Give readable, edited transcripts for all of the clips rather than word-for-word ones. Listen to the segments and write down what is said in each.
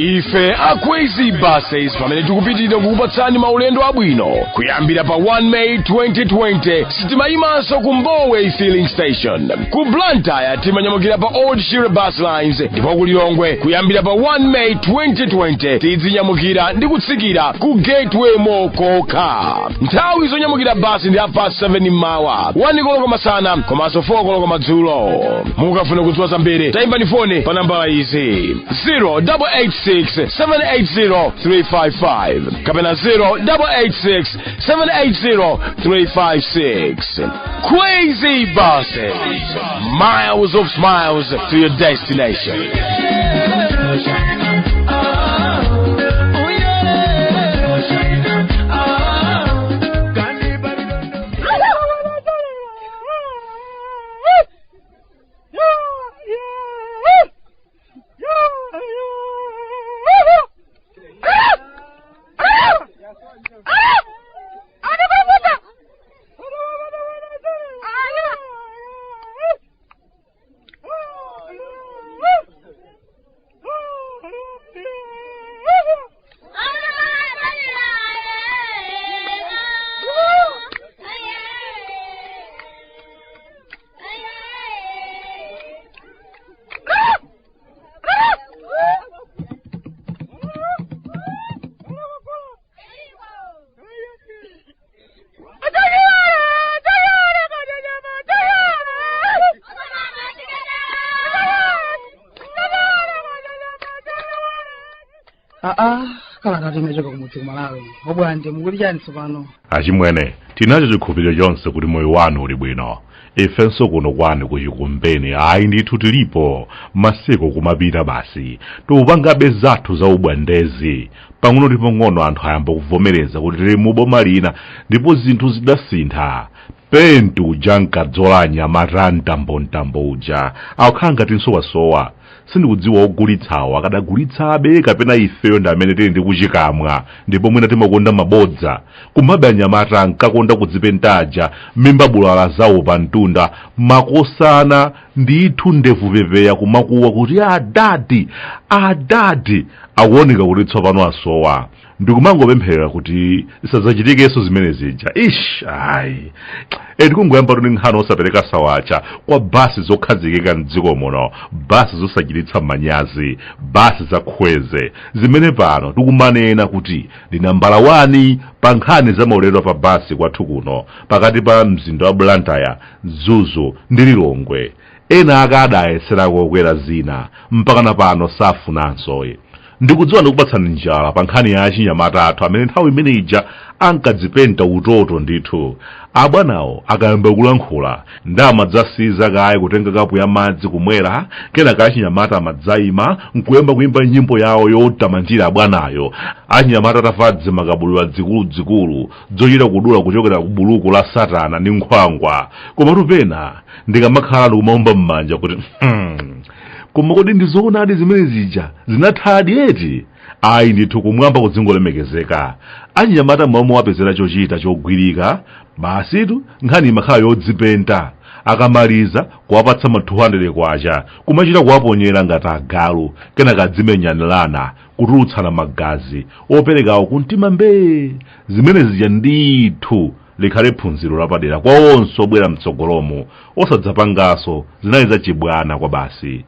Ife Akwezi Buses pamene tikupitira kukupatsani maulendo abwino kuyambira pa 1 May 2020 sitimayimanso ku Mbowe Filling Station. Ku Blantyre timanyamukira pa Old Shire Bus Lines ndipo ku Lilongwe kuyambira pa 1 May 2020 tidzinyamukira ndi kutsikira ku Gateway Mall kokha. Nthawi zonyamukira basi ndi 7 mmawa, 1 koloko masana komanso 4 koloko madzulo. Mukafuna kudziwa zambiri tayimbani foni pa nambala izi 0886-780-355 kapena 0886-780-356. Kwezi Buses, miles of smiles to your destination. Kala ngati mechoka kumuti Malawi. Obwanje mukulichani tsopano. Achimwene, tinacho chikhulupiriro chonse kuti moyo wanu uli bwino. Ifenso kuno kwanu kuchikumbeni ayi ndithu tilipo masiku kumapita basi. Tupangabe zathu za ubwandezi. Pang'ono ndi pang'ono anthu ayamba kuvomereza kuti tili mu boma lina ndipo zinthu zidasintha. Pentu jankadzolanya maranta mbontambo uja akukhala ngati nsowasowa. Sindikudziwa ogulitsawo akadagulitsabe kapena ifeyo ndi amene tili ndi kuchikamwa ndipo mwina timakonda mabodza kumabe anyamata ankakonda kudzipentaja mimba bulala zawo pa mtunda makosana ndithu ndevu pepeya kumakuwa kuti adadi akuoneka kuti tsopano asowa. Ndikumangopemphera kuti isadzachitikenso zimene zija. Ayi. Tikungoyamba tuni nkhani osapereka sawacha kwa basi zokhazikika mdziko muno, basi zosachititsa manyazi, basi zakhweze zimene pano tikumanena kuti ndi nambala 1 pa nkhani za maulendo pa basi kwathu kuno pakati pa mzinda wa Blantyre, Zuzu ndi Lilongwe. Ena akadayeserako kukwera zina mpaka pano safunanso. Ndikudziwa ndikupatsani njala pa nkhani ya achinyamata athu amene nthawi imene ija ankadzipenta utoto ndithu. Abwanawo akayamba kulankhula ndamadzasiza kaye kutenga kapu ya madzi kumwera, kenaka achinyamata amadzayima nkuyamba kuimba nyimbo yawo yotamandira abwanayo. Achinyamata atafadze makabulula dzikulu dzochita kudula kuchokera ku buluku la Satana ndi nkhwangwa. Komatu pena ndikamakhala ndikumaomba m'manja kuti koma kodi ndizoonadi zimene zija zinathadi eti? Ayi ndithu kumwamba kudzingolemekezeka. Achinyamata momwe wapezera chochita chogwirika basitu nkhani imakhala yodzipenta. Akamaliza kuwapatsa ma 200 kwacha kumachita kuwaponyera ngati agalu kenaka adzimenyanirana kutulutsana magazi operekawo kumtima mbee. Zimene zija ndithu likhale phunziro lapadera kwa onse obwera mtsogolomo osadzapangaso zinali zachibwana kwa basi.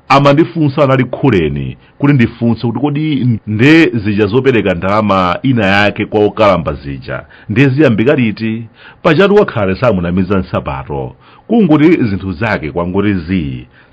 Amandifunsa anali khuleni kuti ndifunse kuti kodi nde zija zopereka ndalama ina yake kwa okalamba zija ndiye ziyambika liti? Pachatu wakhale samunamiza nsapato kunguti zinthu zake kwangoti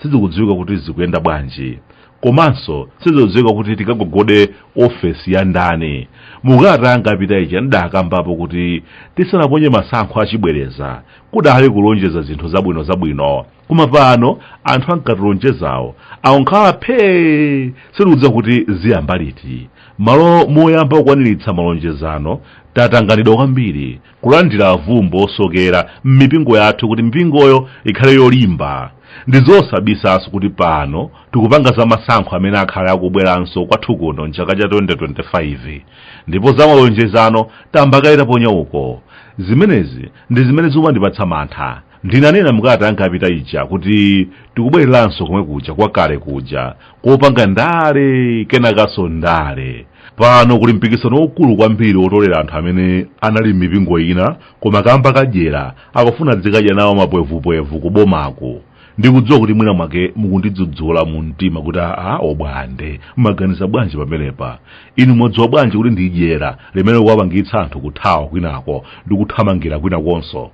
sizikudziwika kuti zikuyenda bwanji, komanso sizidziwika kuti tikagogode ofesi ya ndani. Mukatanga apita ija ndakambapo kuti tisanaponye masankho achibwereza kudali kulonjeza zinthu zabwino. Kuma pano anthu ankatilonjezawo awonkhala phee sikudziwa kuti ziyamba liti. Malo moyamba kukwaniritsa malonjezano tatanganidwa kwambiri kulandira avumbo osokera m'mipingo yathu kuti mpingoyo ikhale yolimba. Ndizosabisaso kuti pano tikupanga za masankho amene akhale akubweranso kwathu kuno mchaka cha 2025 ndipo za malonjezano tambakaita ponya uko. Zimenezi ndi zimene zimandipatsa mantha ndinanena mkati ankapita ija kuti tikubwereranso komwe kuja kwakale kuja kopanga ndale kenakaso ndale. Pano kuli mpikisano waukulu kwambiri wotolera anthu amene anali m'mipingo ina koma kamba kadyera akufuna zikadya nawo mapwevupwevu kubomako. Ndikudziwa kuti mwina mwake mukundidzudzula mu mtima kuti obwande mmaganiza bwanji pamenepa. Inu mwadziwa bwanji kuti ndidyera limene kuwapangitsa anthu kuthawa kwinako ndi kuthamangira kwinakonso.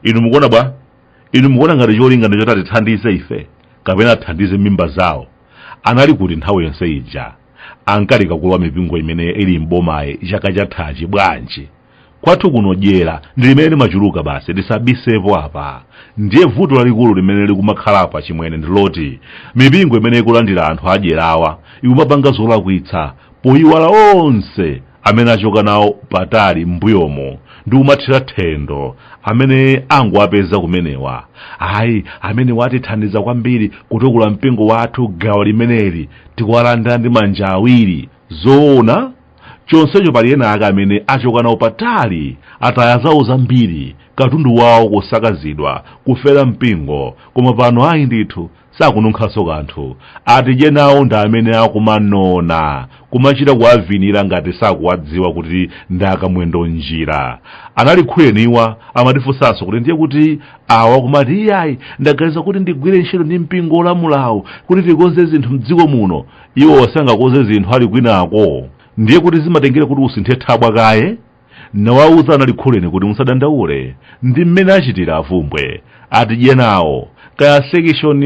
Inu mukuona bwa? Inu mukuona ngati cholinga ndi choti atithandize ife kapena athandize mimba zawo? Anali kuti nthawi yonse ija ankalika kulowa mipingo imene ili m'bomayi chaka chathachi bwanji. Kwathu kuno dyera ndi limene limachuluka basi lisabisepo apa. Ndiye vuto lalikulu limene likumakhalapa chimwene ndi loti mipingo imene ikulandira anthu adyerawa ikumapanga zolakwitsa poyiwala onse amene achoka nawo patali m'mbuyomo ndi kumathira thendo amene anguwapeza kumenewa. Amene watithandiza kwambiri kutukula mpingo wathu gawo limeneli tikuwalandira ndi manja awiri. Zoona chonsecho pali ena ake amene achoka nawo patali ataya zawo zambiri katundu wawo kusakazidwa kufera mpingo koma pano ndithu sakununkhaso kanthu. Atidye nawo ndi amene akumanona kumachita kuwavinira ngati sakuwadziwa kuti ndi akamwendo njira. Anali khuleniwa amatifunsanso kuti ndiye kuti awa kumati ndaganiza kuti ndigwire ntchito ndi mpingo olamulawo kuti tikonze zinthu m'dziko muno. Iwo sangakonze zinthu ali kwinako. Ndiye kuti zimatengera kuti usinthe thabwa kaye. Nawawuza anali khuleni kuti musadandaule ndi mmene achitira avumbwe. Atidye nawo kaya section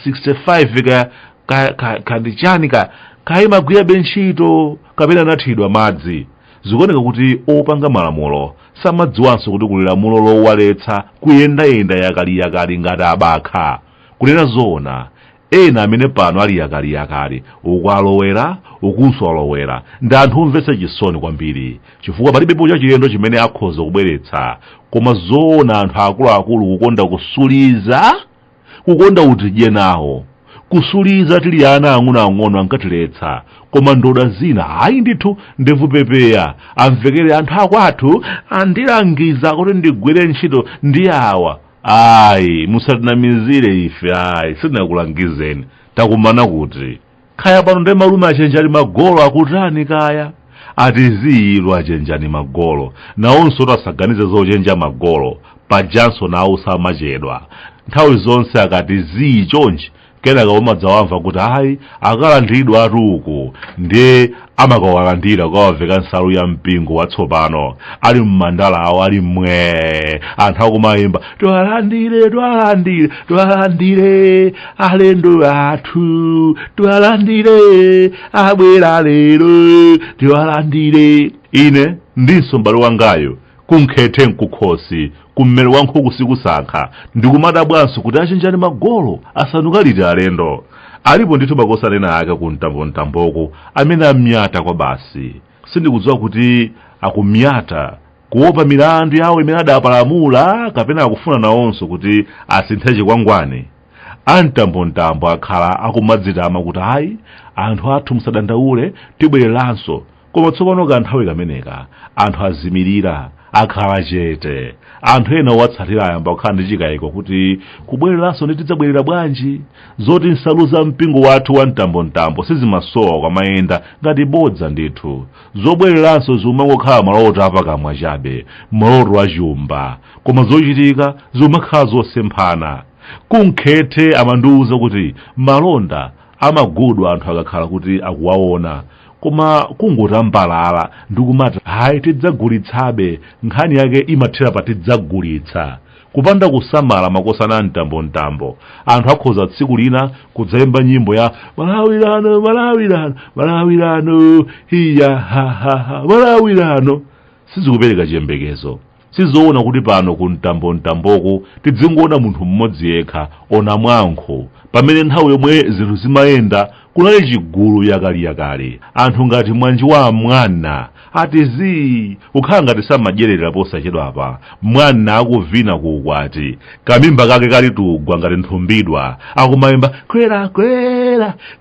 65 kandi chani kayimagwira bentchito kapena anathidwa madzi. Zikuoneka kuti opanga malamulo samadziwanso kuti kuli lamulo lowaletsa kuyendayenda yakali ngati abakha. Kunena zoona ena amene pano ali yakali ukwalowera ukuswalowera ndi anthu omvetsa chisoni kwambiri chifukwa palibepo chachilendo chimene akhoza kubweretsa. Koma zoona anthu akuluakulu kukonda kusuliza kukonda utidye nawo kusuliza tili ana ang'onoang'ono ankatiletsa. Koma ndoda zina ndithu ndevu pepeya amvekere anthu akwathu andilangiza kuti ndigwire ntchito ndi awa. Musatinamizire ife sitinakulangizeni takumana kuti khaya pano ndi malume achenjani magolo akutani kaya atiziyilwa achenjani magolo nawonso tasaganize zochenja magolo pajanso nawo samachedwa. Nthawi zonse akati ziyi chonchi kenaka umadzawamva kuti akalandidwa atuku ndiye amakawalandira kawaveka nsalu ya mpingo watsopano ali m'mandala awo ali mwe anthu akumayimba twalandire alendo athu twalandire abwera lero twalandire. Ine ndinso m'bale wangayo kunkhethe nkukhosi kummere wa nkhuku sikusankha ndikumadabwanso kuti achenjani magolo asanukalite alendo. Alipo ndithu makosana ena ake kuntamboko amene amyata kwa basi. Sindikudziwa kuti akumyata kuopa milandu yawo imene adapalamula kapena akufuna nawonso kuti asinthe chikwangwani. Antambontambo akhala akumadzitama kuti anthu athu musadandaule tibwereranso. Koma tsopano kanthawi kameneka anthu azimirira akhala chete. Anthu ena owatsatira ayamba kukhala ndi chikayiko kuti kubwereranso tidzabwerera bwanji. Zoti nsalu za mpingo wathu wa mtambontambo sizimasowa kwamayenda ngati bodza ndithu. Zobwereranso zimangokhala maloto apakamwa chabe maloto achumba koma zochitika zimakhala zosemphana. Kunkhethe amandiwuza kuti malonda amagudwa anthu akakhala kuti akuwaona koma kungotambalala ndikumati tidzagulitsabe nkhani yake imathera pa tidzagulitsa kupanda kusamala makosana a mtambontambo. Anthu akhoza tsiku lina kudzayimba nyimbo ya malawirano hiya malawirano sizikupereka chiyembekezo. Sizoona kuti pano ku mtambontamboku tidzingoona munthu mmodzi yekha ona mwankho pamene nthawi yomwe zinthu zimayenda kunali chigulu yakali. Anthu ngati mwanji wa mwana atizi kukhala ngati samadyerera posachedwapa. Mwana akuvina ku ukwati kamimba kake kali tugwa ngati nthumbidwa akumayimba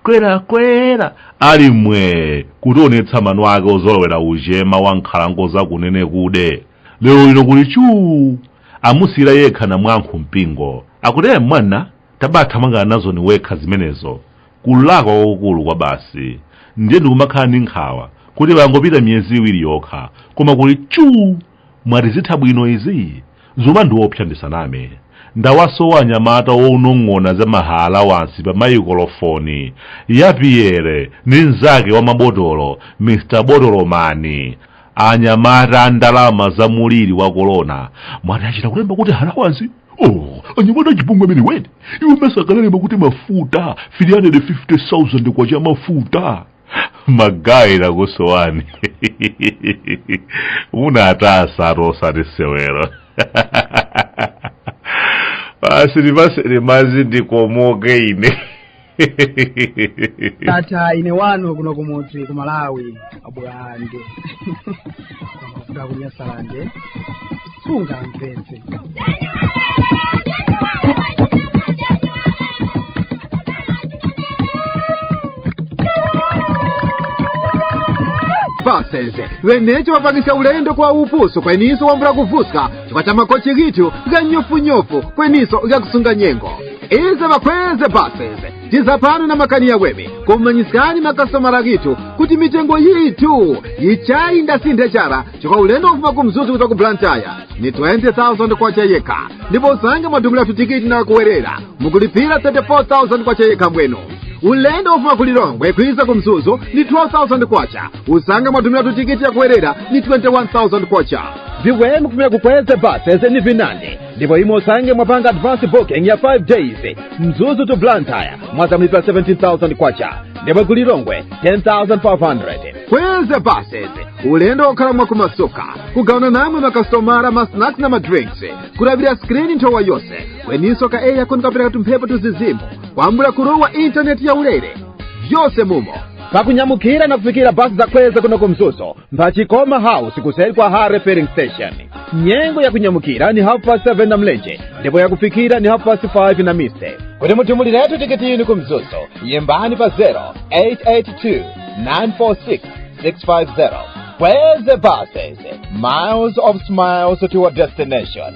kwera ali mwe kutionetsa mano ake ozolowera uchema wa nkhalango zakunene kude. lero lino kuli chu amusira yekha na mwankho mpingo akuti mwana tabathamanga nazo ni wekha zimenezo kulakwa kwakukulu kwa basi ndiye ndikumakhala ndi nkhawa kuti vangopita miyezi iwiri yokha koma kuli chu mwati zitha bwino izi zoma ndiopsa ndisaname ndawasowa anyamata wounong'ona za mahala wansi pa maikolofoni ya Pierre ndi mnzake wa mabotolo Mr. Botolomani anyamata ndalama za muliri wa korona mwati achita kulemba kuti halawansi anyamata chipungwe mene wene iwe masakalema kuti mafuta 350,000 kwacha mafuta magaira kusowani unatasa atosati sewero pasiri mazi ndikomoke ine tata ine wano kuno kumudzi ku Malawi abulande mafuta kunyasalande sungamvetse buses wenecho wapangisa ulendo kwa upuso kweniso wambula kuvuska chikwa cha makochi gitu ganyofu kweniso gakusunga nyengo ize bakweze buses tizapano na makania wemi kumanyisikani makastomara gitu kuti mitengo yitu yichai ndasinde chara chikwa ulendo kufuma kumzuzu kutoka Blantyre ni 20,000 kwa chayeka ndipo usange mwadumula tutikiti na kuwerera mukulipira 34,000 kwa chayeka mwenu ulendo ufuma kulilongwe kuiza kumzuzu ni 12,000 kwacha usanga mwadumila tutikiti ya kuwerera ni 21,000 kwacha viwemu kumia kukweze buses ni vinande ndipo imo usange mwapanga advance booking ya 5 days mzuzu to Blantyre mwazamlipa 17,000 kwacha ndipo kulilongwe 10,500 kweze buses ulendo okhala mwakumasuka kugawana namwe makastomara masnacks na madrinks kulabira screen ntowa yose weniso ka eya kono kapita katumphepo tuzizimu kwambula kurowa internet ya ulere vyose mumo pakunyamukira na kufikira basi za kweze kuno kumzuzu mpachikoma house kuseri kwa Hare Filling Station nyengo ya kunyamukira ni 7:30 na mlenje ndipo ya kufikira ni 5:30 na mise kuti mutumuliretu tiketi yinu kumzuzu yembani pa 0882-946-650 Kweze buses, miles of smiles to a destination.